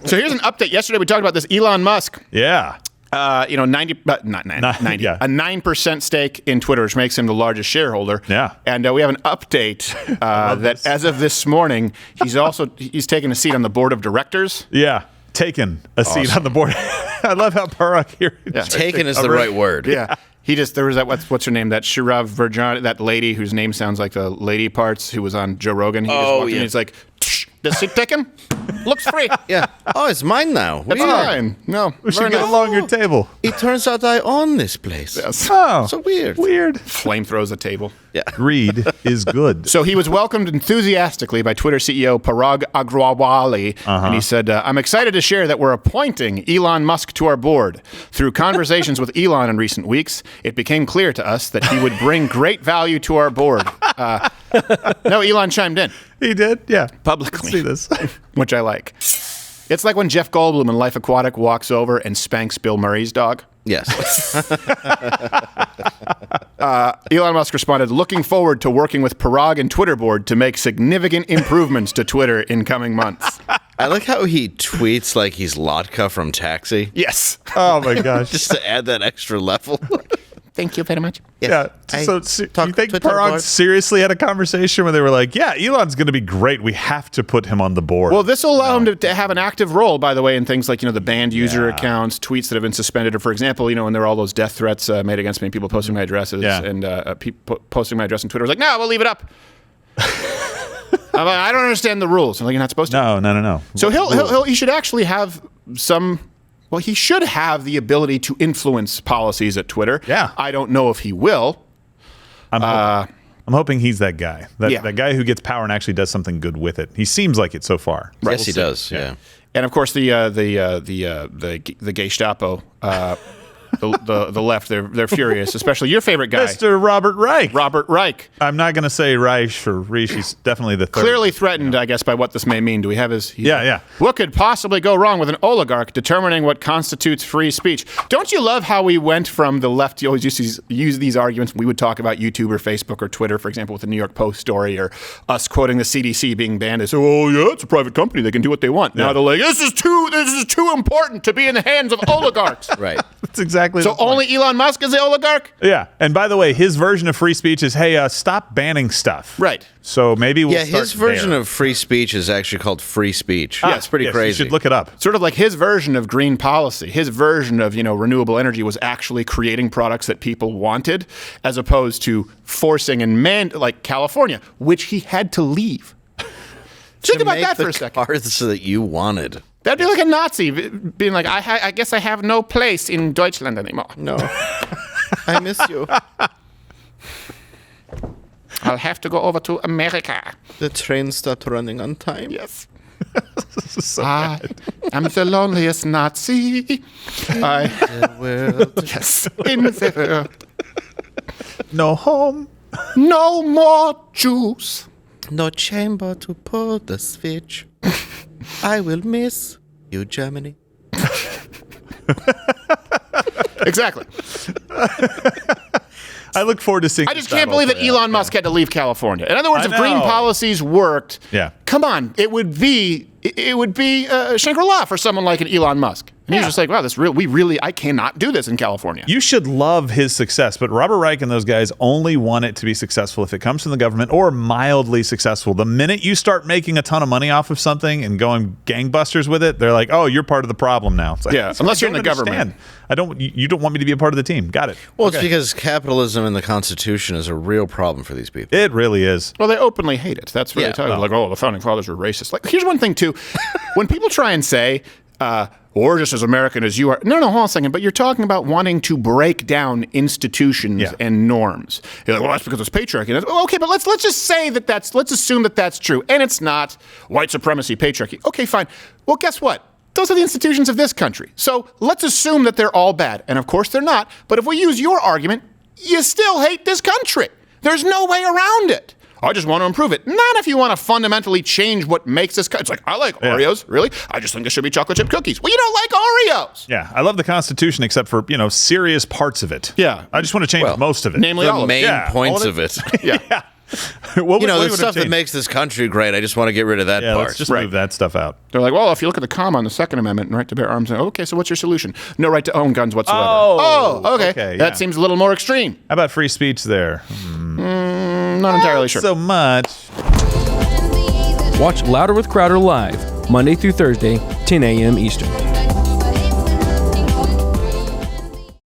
So here's an update. Yesterday we talked about this Elon Musk. Yeah. 90, but not 90, yeah. a 9% stake in Twitter, which makes him the largest shareholder. Yeah. And we have an update that as of this morning, he's taken a seat on the board of directors. Yeah. Taken a seat on the board. I love how Parag here. Yeah. Taken is the right word. Yeah. There was that, what's her name? That Shirav Virjan, that lady whose name sounds like the lady parts, who was on Joe Rogan. He just walked in and he's like, the seat taken? Looks free. Yeah. Oh, it's mine now. It's mine. No. We should get along your table. It turns out I own this place. Yes. Oh. So weird. Weird. Flame throws a table. Yeah. Greed is good. So he was welcomed enthusiastically by Twitter CEO Parag Agrawal, and he said, I'm excited to share that we're appointing Elon Musk to our board. Through conversations with Elon in recent weeks, it became clear to us that he would bring great value to our board. No, Elon chimed in. He did? Yeah. Publicly. Let's see this. Which I like. It's like when Jeff Goldblum in Life Aquatic walks over and spanks Bill Murray's dog. Yes. Elon Musk responded, looking forward to working with Parag and Twitter board to make significant improvements to Twitter in coming months. I like how he tweets like he's Latka from Taxi. Yes. Oh, my gosh. Just to add that extra level. Thank you very much. Yeah. So you think Parag seriously had a conversation where they were like, yeah, Elon's going to be great. We have to put him on the board. Well, this will allow him to have an active role, by the way, in things like, the banned user accounts, tweets that have been suspended. Or, for example, when there were all those death threats made against me, people posting my addresses and posting my address on Twitter. I was like, no, we'll leave it up. I'm like, I don't understand the rules. I'm like, you're not supposed to. No. So he should actually have some... Well, he should have the ability to influence policies at Twitter. Yeah. I don't know if he will. I'm hoping he's that guy. That guy who gets power and actually does something good with it. He seems like it so far. Right. Yes, he does. Yeah. And of course, the Gestapo, the left, they're furious. Especially your favorite guy, Mr. Robert Reich. Robert Reich. I'm not going to say Reich for Reich. He's definitely the third. Clearly threatened, I guess, by what this may mean. Do we have his? Yeah. What could possibly go wrong with an oligarch determining what constitutes free speech? Don't you love how we went from the left? You always used to use these arguments. We would talk about YouTube or Facebook or Twitter, for example, with the New York Post story, or us quoting the CDC being banned. They say, "Oh yeah, it's a private company; they can do what they want." Now they're like, "This is too important to be in the hands of oligarchs." Right. That's exactly. So only Elon Musk is the oligarch? Yeah. And by the way, his version of free speech is, hey, stop banning stuff. Right. So maybe we'll start his version there. of free speech is actually called free speech. Yeah, it's pretty crazy. You should look it up. Sort of like his version of green policy. His version of, renewable energy was actually creating products that people wanted, as opposed to forcing and like California, which he had to leave. Think about that for a second. Cars that you wanted. That'd be like a Nazi being like, I guess I have no place in Deutschland anymore. No. I miss you. I'll have to go over to America. The train stopped running on time. Yes. I'm the loneliest Nazi. Yes. In the world. No home. No more Jews. No chamber to pull the switch. I will miss you, Germany. Exactly. I look forward to seeing. I just can't believe that Elon Musk had to leave California. In other words, if green policies worked, come on, it would be Shangri-La for someone like an Elon Musk. And he's just like, wow, I cannot do this in California. You should love his success, but Robert Reich and those guys only want it to be successful if it comes from the government or mildly successful. The minute you start making a ton of money off of something and going gangbusters with it, they're like, oh, you're part of the problem now. It's like, unless you're in the government. You don't want me to be a part of the team. Got it. Well, it's because capitalism in the Constitution is a real problem for these people. It really is. Well, they openly hate it. That's what they talk about. Like, oh, the founding fathers were racist. Like, here's one thing, too. When people try and say, or just as American as you are. No, hold on a second. But you're talking about wanting to break down institutions and norms. You're like, well, that's because it's patriarchy. Okay, but let's just say let's assume that that's true. And it's not white supremacy, patriarchy. Okay, fine. Well, guess what? Those are the institutions of this country. So let's assume that they're all bad. And of course they're not. But if we use your argument, you still hate this country. There's no way around it. I just want to improve it. Not if you want to fundamentally change what makes this. It's like, I like Oreos. Really? I just think it should be chocolate chip cookies. Well, you don't like Oreos. Yeah, I love the Constitution except for, serious parts of it. Yeah. I just want to change most of it. Namely, the main points of it. Yeah. What You know, would the it stuff that change? makes this country great. I just want to get rid of that Yeah, part. let's just Right. move that stuff out. They're like, well, if you look at the comma on the Second Amendment and right to bear arms, okay, so what's your solution? No right to own guns whatsoever. Okay. yeah. That seems a little more extreme. How about free speech there? Not entirely sure. So much. Watch Louder with Crowder live, Monday through Thursday, 10 a.m. Eastern.